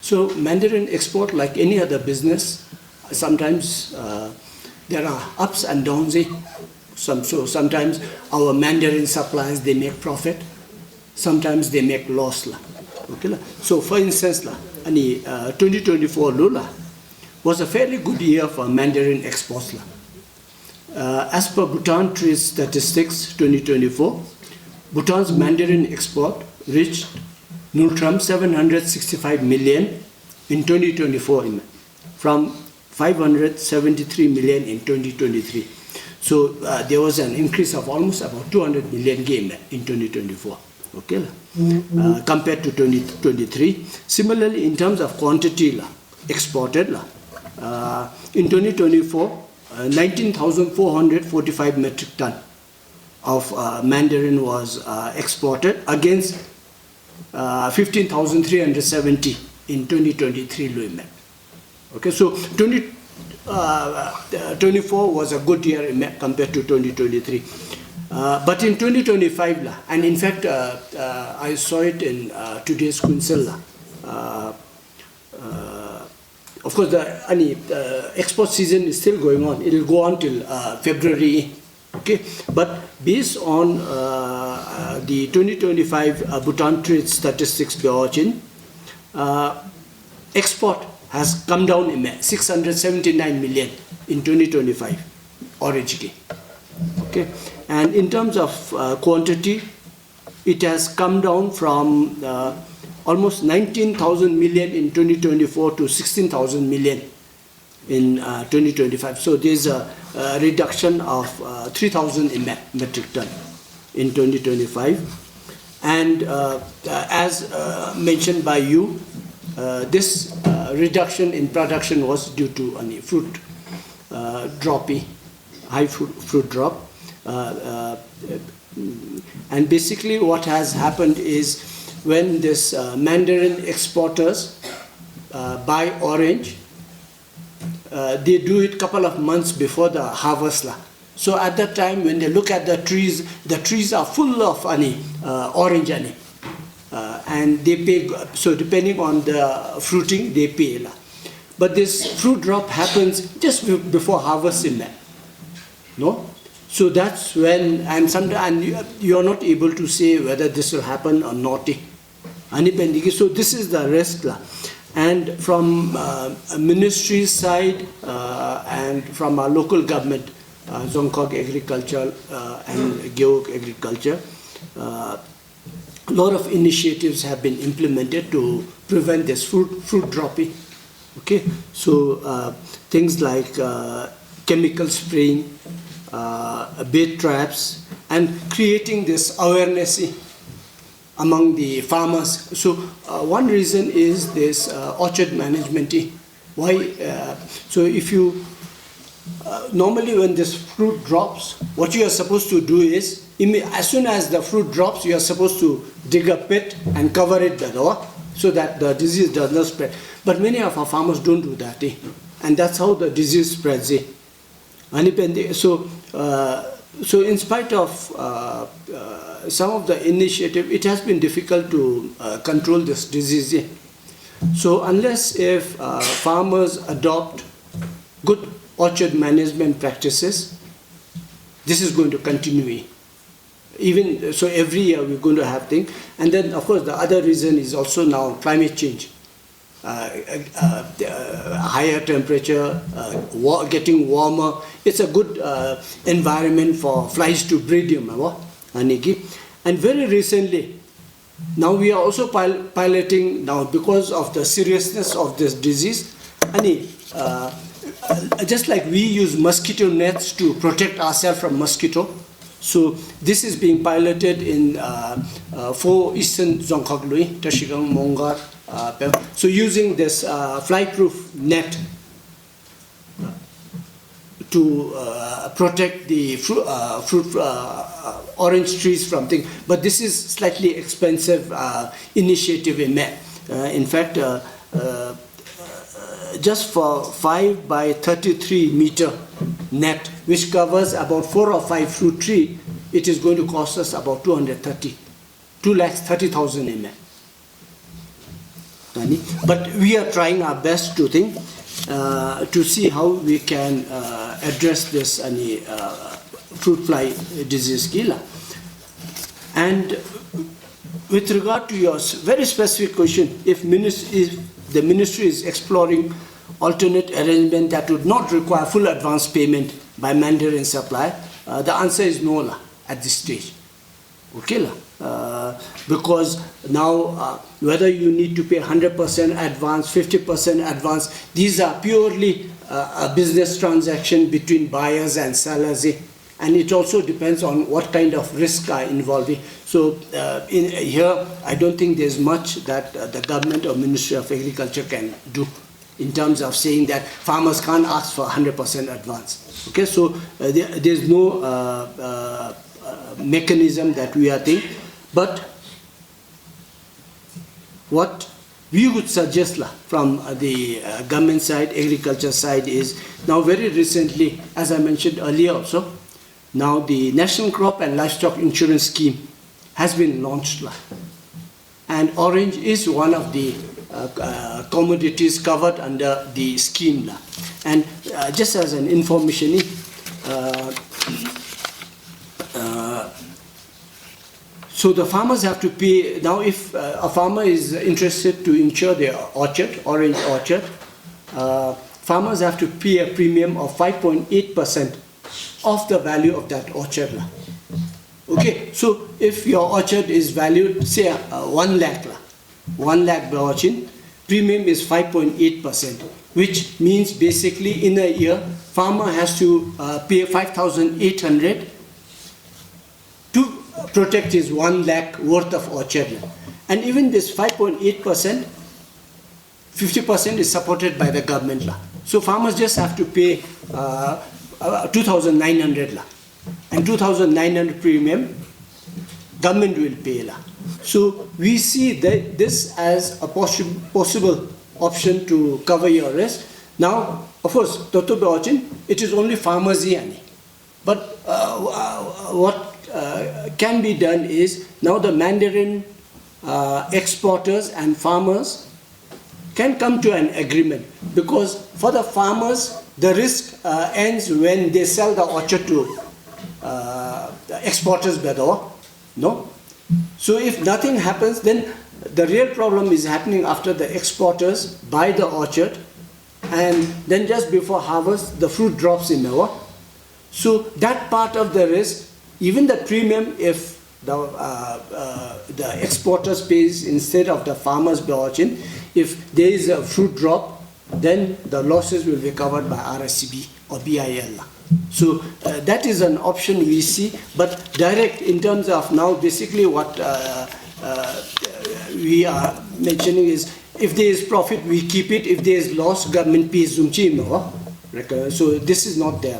So Mandarin export, like any other business, sometimes there are ups and downs. So sometimes our Mandarin suppliers, they make profit, sometimes they make loss. Okay? So for instance, 2024 was a fairly good year for Mandarin exports. As per Bhutan Trade Statistics 2024, Bhutan's Mandarin export reached 765 million in 2024 from 573 million in 2023. So there was an increase of almost about 200 million in 2024. Okay, compared to 2023. Similarly, in terms of quantity exported, in 2024, 19,445 metric ton of Mandarin was exported against 15,370 in 2023. Okay, so 2024 was a good year compared to 2023. But in 2025, and in fact, I saw it in today's Quinsel. Of course, the export season is still going on. It will go on till February. Okay, but based on the 2025 Bhutan Trade Statistics 𝐂𝐚𝐧𝐝, export has come down in 679 million in 2025 origin. Okay, and in terms of quantity, it has come down from almost 19,000 million in 2024 to 16,000 million in 2025. So there's a reduction of 3,000 metric ton in 2025. And as mentioned by you, this reduction in production was due to fruit high fruit drop. And basically what has happened is when this Mandarin exporters buy orange, they do it a couple of months before the harvest. So at that time when they look at the trees are full of orange. And they pay, so depending on the fruiting, they pay. But this fruit drop happens just before harvest no? So that's when, and sometimes you are not able to say whether this will happen or not. So this is the risk. And from ministry's side and from our local government, Zongkhog Agriculture and 𝐒𝐫𝐽𝐽 Agriculture, a lot of initiatives have been implemented to prevent this fruit dropping. Okay, so things like chemical spraying, bait traps, and creating this awareness among the farmers. So one reason is this orchard management. Why? So if you normally when this fruit drops, what you are supposed to do is, as soon as the fruit drops, you are supposed to dig a pit and cover it so that the disease does not spread. But many of our farmers don't do that, and that's how the disease spreads. So in spite of some of the initiative, it has been difficult to control this disease. So unless if farmers adopt good orchard management practices, this is going to continue. Even so, every year we're going to have things. And then, of course, the other reason is also now climate change. Higher temperature, getting warmer. It's a good environment for flies to breed. And very recently, now we are also piloting now because of the seriousness of this disease. Just like we use mosquito nets to protect ourselves from mosquito, so this is being piloted in 4 eastern Zongkhog Lui, Tashigang, Mongar. So using this fly-proof net to protect the orange trees from things. But this is slightly expensive initiative in fact, just for 5 by 33 meter net, which covers about 4 or 5 fruit trees, it is going to cost us about 230,000 . But we are trying our best to think to see how we can address this fruit fly disease killer. And with regard to your very specific question, if the ministry is exploring alternate arrangement that would not require full advance payment by Mandarin supplier, the answer is no at this stage. Okay, because now whether you need to pay 100% advance, 50% advance, these are purely a business transaction between buyers and sellers, and it also depends on what kind of risk are involving. So in here, I don't think there's much that the government or Ministry of Agriculture can do in terms of saying that farmers can't ask for 100% advance. Okay, so there's no mechanism that we are thinking, but what we would suggest from the government side, agriculture side is, now very recently, as I mentioned earlier also, now the National Crop and Livestock Insurance Scheme has been launched, and orange is one of the commodities covered under the scheme. And just as an information, so the farmers have to pay, now if a farmer is interested to insure their orchard, orange orchard, farmers have to pay a premium of 5.8% of the value of that orchard. Okay, so if your orchard is valued, say 1 lakh, 1 lakh orchard, premium is 5.8%, which means basically in a year, farmer has to pay 5,800 to protect his 1 lakh worth of orchard. And even this 5.8%, 50% is supported by the government. So farmers just have to pay 2,900, and 2,900 premium government will pay. So we see that this as a possible option to cover your risk. Now, of course, Totobe orchard, it is only farmers here. But what can be done is, now the Mandarin exporters and farmers can come to an agreement, because for the farmers the risk ends when they sell the orchard to exporters bedoor. No? So if nothing happens, then the real problem is happening after the exporters buy the orchard, and then just before harvest the fruit drops in the. So that part of the risk, even the premium, if the exporters pays instead of the farmers by orchard, if there is a fruit drop, then the losses will be covered by RSCB or BIL. So that is an option we see, but direct in terms of now basically what we are mentioning is, if there is profit we keep it, if there is loss government pays. So this is not there.